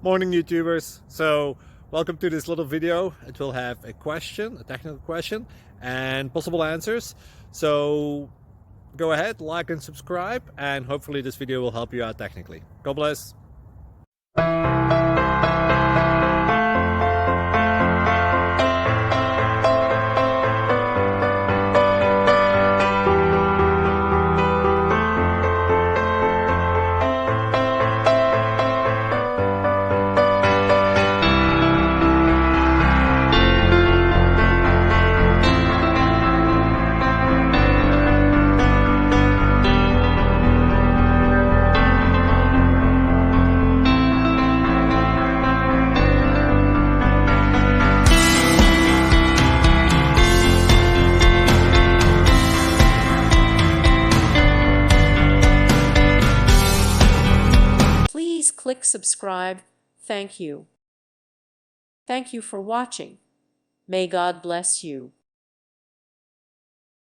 Morning YouTubers. So welcome to this little video. It will have a question, a technical question, and possible answers. So go ahead, like and subscribe, and hopefully this video will help you out technically. God bless. Please click subscribe. Thank you. Thank you for watching. May God bless you.